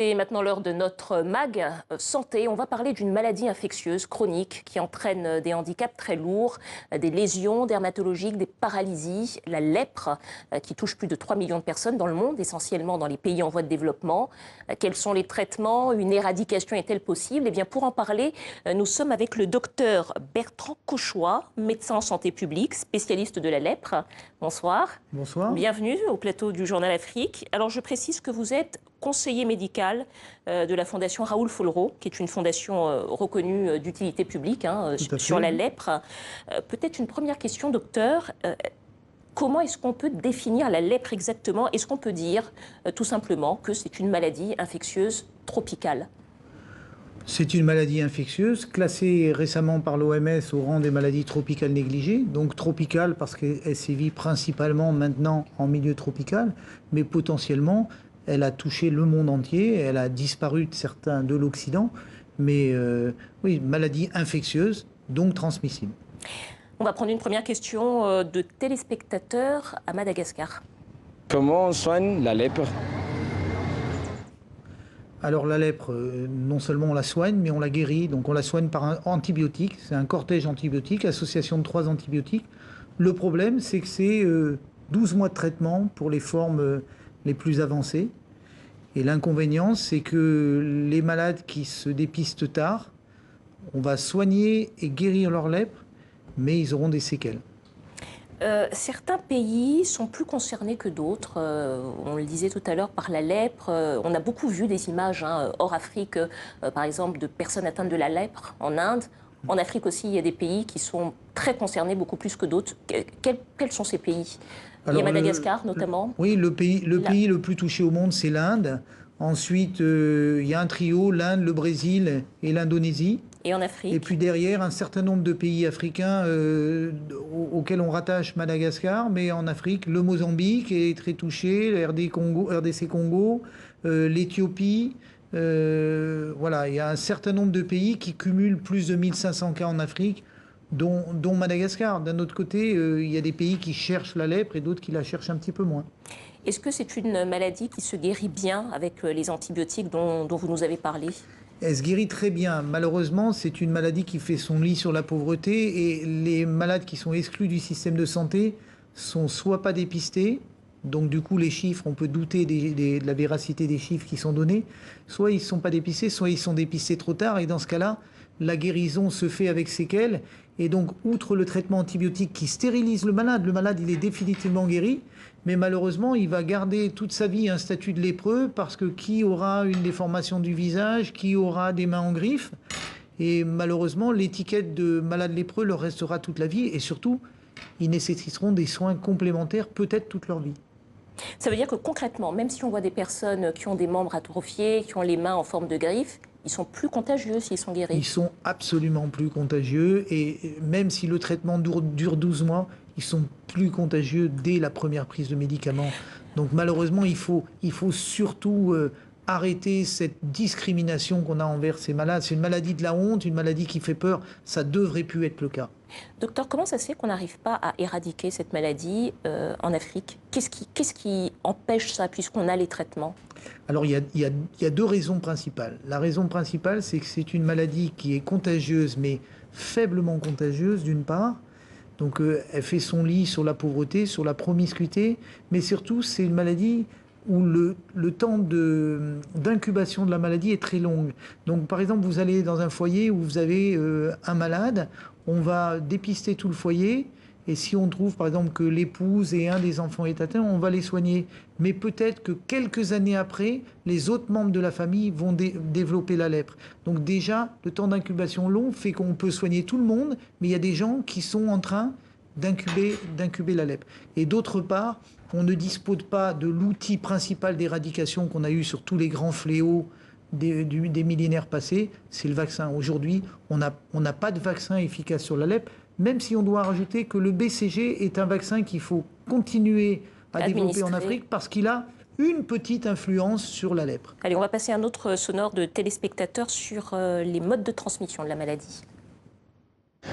C'est maintenant l'heure de notre MAG Santé. On va parler d'une maladie infectieuse chronique qui entraîne des handicaps très lourds, des lésions dermatologiques, des paralysies, la lèpre qui touche plus de 3 millions de personnes dans le monde, essentiellement dans les pays en voie de développement. Quels sont les traitements? Une éradication est-elle possible? Eh bien, pour en parler, nous sommes avec le docteur Bertrand Cauchois, médecin en santé publique, spécialiste de la lèpre. Bonsoir. Bonsoir. Bienvenue au plateau du Journal Afrique. Alors, je précise que vous êtes conseiller médical de la fondation Raoul Follereau, qui est une fondation reconnue d'utilité publique sur la lèpre. Peut-être une première question, docteur. Comment est-ce qu'on peut définir la lèpre exactement? Est-ce qu'on peut dire tout simplement que c'est une maladie infectieuse tropicale? C'est une maladie infectieuse classée récemment par l'OMS au rang des maladies tropicales négligées. Donc tropicale parce qu'elle sévit principalement maintenant en milieu tropical, mais potentiellement elle a touché le monde entier, elle a disparu de l'Occident, mais oui, maladie infectieuse, donc transmissible. On va prendre une première question de téléspectateurs à Madagascar. Comment on soigne la lèpre? Alors la lèpre, non seulement on la soigne, mais on la guérit. Donc on la soigne par un antibiotique. C'est un cortège antibiotique, association de 3 antibiotiques. Le problème, c'est que c'est 12 mois de traitement pour les formes les plus avancées. Et l'inconvénient, c'est que les malades qui se dépistent tard, on va soigner et guérir leur lèpre, mais ils auront des séquelles. Certains pays sont plus concernés que d'autres. On le disait tout à l'heure par la lèpre. On a beaucoup vu des images hors Afrique, par exemple, de personnes atteintes de la lèpre en Inde. En Afrique aussi, il y a des pays qui sont très concernés, beaucoup plus que d'autres. Quels sont ces pays? Il y a Madagascar, notamment. Oui, le pays le plus touché au monde, c'est l'Inde. Ensuite, il y a un trio, l'Inde, le Brésil et l'Indonésie. Et en Afrique? Et puis derrière, un certain nombre de pays africains auxquels on rattache Madagascar, mais en Afrique, le Mozambique est très touché, le RDC Congo, l'Éthiopie. Voilà, il y a un certain nombre de pays qui cumulent plus de 1500 cas en Afrique, dont Madagascar. D'un autre côté, il y a des pays qui cherchent la lèpre et d'autres qui la cherchent un petit peu moins. Est-ce que c'est une maladie qui se guérit bien avec les antibiotiques dont vous nous avez parlé? Elle se guérit très bien. Malheureusement, c'est une maladie qui fait son lit sur la pauvreté et les malades qui sont exclus du système de santé sont soit pas dépistés, donc du coup les chiffres, on peut douter de la véracité des chiffres qui sont donnés, soit ils ne sont pas dépistés, soit ils sont dépistés trop tard et dans ce cas-là, la guérison se fait avec séquelles. Et donc, outre le traitement antibiotique qui stérilise le malade il est définitivement guéri, mais malheureusement, il va garder toute sa vie un statut de lépreux parce que qui aura une déformation du visage, qui aura des mains en griffes, et malheureusement, l'étiquette de malade lépreux leur restera toute la vie et surtout, ils nécessiteront des soins complémentaires peut-être toute leur vie. Ça veut dire que concrètement, même si on voit des personnes qui ont des membres atrophiés, qui ont les mains en forme de griffes, ils sont plus contagieux s'ils sont guéris? Ils sont absolument plus contagieux et même si le traitement dure 12 mois, ils sont plus contagieux dès la première prise de médicaments. Donc malheureusement, il faut surtout arrêter cette discrimination qu'on a envers ces malades. C'est une maladie de la honte, une maladie qui fait peur. Ça devrait plus être le cas. Docteur, comment ça se fait qu'on n'arrive pas à éradiquer cette maladie en Afrique? Qu'est-ce qui empêche ça puisqu'on a les traitements? Alors il y a 2 raisons principales. La raison principale, c'est que c'est une maladie qui est contagieuse, mais faiblement contagieuse d'une part. Donc elle fait son lit sur la pauvreté, sur la promiscuité, mais surtout c'est une maladie où le temps d'incubation de la maladie est très long. Donc par exemple, vous allez dans un foyer où vous avez un malade, on va dépister tout le foyer, et si on trouve par exemple que l'épouse et un des enfants est atteint, on va les soigner. Mais peut-être que quelques années après, les autres membres de la famille vont développer la lèpre. Donc déjà, le temps d'incubation long fait qu'on peut soigner tout le monde, mais il y a des gens qui sont en train d'incuber la lèpre. Et d'autre part, on ne dispose pas de l'outil principal d'éradication qu'on a eu sur tous les grands fléaux des millénaires passés, c'est le vaccin. Aujourd'hui, on n'a pas de vaccin efficace sur la lèpre, même si on doit rajouter que le BCG est un vaccin qu'il faut continuer à développer en Afrique parce qu'il a une petite influence sur la lèpre. Allez, on va passer à un autre sonore de téléspectateurs sur les modes de transmission de la maladie.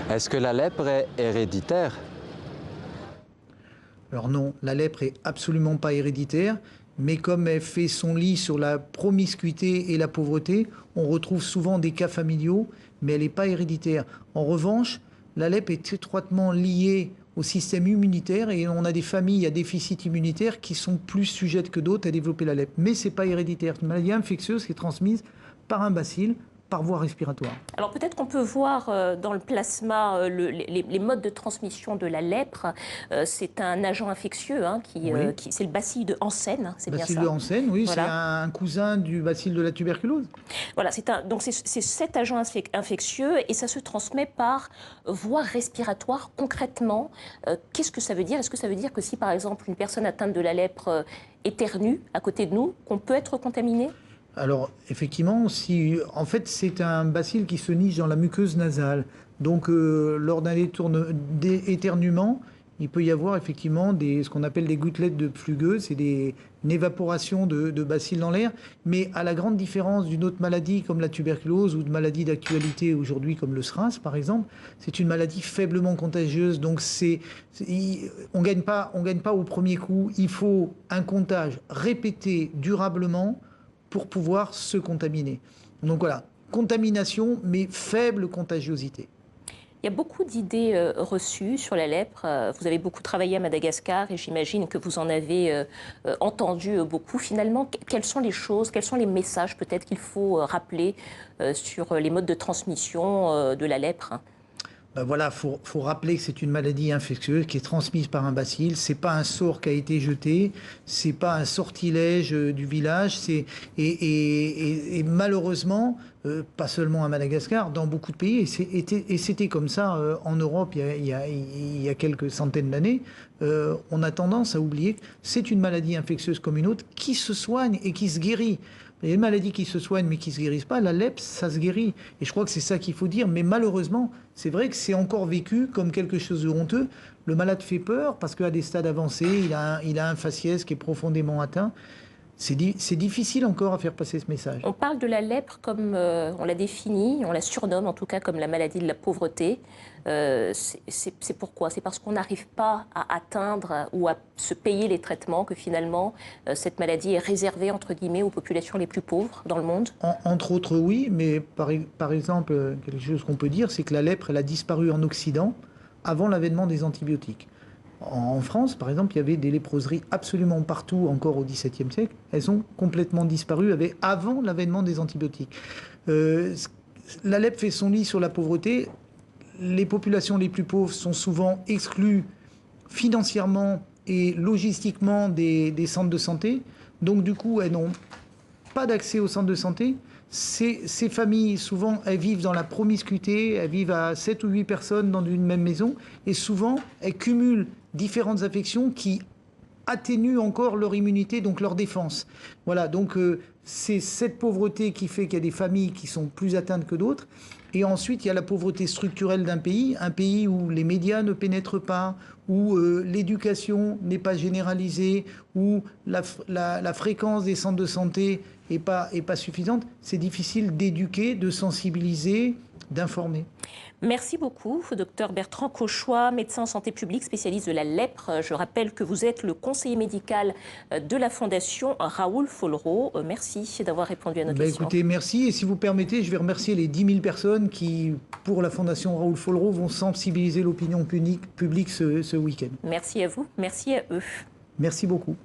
Est-ce que la lèpre est héréditaire? Alors non, la lèpre est absolument pas héréditaire. mais comme elle fait son lit sur la promiscuité et la pauvreté, on retrouve souvent des cas familiaux, mais elle n'est pas héréditaire. En revanche, la lèpre est étroitement liée au système immunitaire et on a des familles à déficit immunitaire qui sont plus sujettes que d'autres à développer la lèpre. Mais ce n'est pas héréditaire. C'est une maladie infectieuse qui est transmise par un bacille, par voie respiratoire. Alors peut-être qu'on peut voir dans le plasma les modes de transmission de la lèpre. C'est un agent infectieux, hein, c'est le bacille de Hansen, c'est bien ça? Bacille de Hansen, oui, voilà. C'est un cousin du bacille de la tuberculose. Voilà, donc c'est cet agent infectieux et ça se transmet par voie respiratoire. Concrètement, qu'est-ce que ça veut dire? Est-ce que ça veut dire que si par exemple une personne atteinte de la lèpre éternue à côté de nous, qu'on peut être contaminé? Alors, effectivement, en fait, c'est un bacille qui se niche dans la muqueuse nasale. Donc, lors d'un éternuement, il peut y avoir effectivement ce qu'on appelle des gouttelettes de plugueuse, c'est une évaporation de bacilles dans l'air. Mais à la grande différence d'une autre maladie comme la tuberculose ou de maladies d'actualité aujourd'hui comme le SRAS, par exemple, c'est une maladie faiblement contagieuse. Donc, on gagne pas au premier coup. Il faut un comptage répété durablement pour pouvoir se contaminer. Donc voilà, contamination, mais faible contagiosité. Il y a beaucoup d'idées reçues sur la lèpre. Vous avez beaucoup travaillé à Madagascar et j'imagine que vous en avez entendu beaucoup. Finalement, quelles sont les choses, quels sont les messages peut-être qu'il faut rappeler sur les modes de transmission de la lèpre? Voilà, faut rappeler que c'est une maladie infectieuse qui est transmise par un bacille. C'est pas un sort qui a été jeté, c'est pas un sortilège du village. Et malheureusement, pas seulement à Madagascar, dans beaucoup de pays, et c'était comme ça en Europe il y a quelques centaines d'années. On a tendance à oublier que c'est une maladie infectieuse comme une autre qui se soigne et qui se guérit. Il y a une maladie qui se soigne mais qui ne se guérissent pas. La lèpre, ça se guérit. Et je crois que c'est ça qu'il faut dire. Mais malheureusement, c'est vrai que c'est encore vécu comme quelque chose de honteux. Le malade fait peur parce qu'à des stades avancés, il a un faciès qui est profondément atteint. C'est difficile encore à faire passer ce message. On parle de la lèpre comme on la définit, on la surnomme en tout cas comme la maladie de la pauvreté. C'est pourquoi? C'est parce qu'on n'arrive pas à atteindre ou à se payer les traitements que finalement cette maladie est réservée entre guillemets aux populations les plus pauvres dans le monde? Entre autres oui, mais par exemple, quelque chose qu'on peut dire, c'est que la lèpre elle a disparu en Occident avant l'avènement des antibiotiques. En France, par exemple, il y avait des léproseries absolument partout, encore au XVIIe siècle. Elles ont complètement disparu avant l'avènement des antibiotiques. La lèpre fait son lit sur la pauvreté. Les populations les plus pauvres sont souvent exclues financièrement et logistiquement des centres de santé. Donc, du coup, elles n'ont pas d'accès aux centres de santé. Ces familles, souvent, elles vivent dans la promiscuité, elles vivent à 7 ou 8 personnes dans une même maison, et souvent, elles cumulent différentes affections qui atténuent encore leur immunité, donc leur défense. Voilà, donc c'est cette pauvreté qui fait qu'il y a des familles qui sont plus atteintes que d'autres. Et ensuite, il y a la pauvreté structurelle d'un pays, un pays où les médias ne pénètrent pas, où l'éducation n'est pas généralisée, où la fréquence des centres de santé n'est pas suffisante. C'est difficile d'éduquer, de sensibiliser, d'informer. Merci beaucoup, Dr Bertrand Cauchois, médecin en santé publique, spécialiste de la lèpre. Je rappelle que vous êtes le conseiller médical de la Fondation Raoul Follereau. Merci d'avoir répondu à nos questions. Écoutez, merci. Et si vous permettez, je vais remercier les 10 000 personnes qui, pour la Fondation Raoul Follereau, vont sensibiliser l'opinion publique ce week-end. Merci à vous, merci à eux. Merci beaucoup.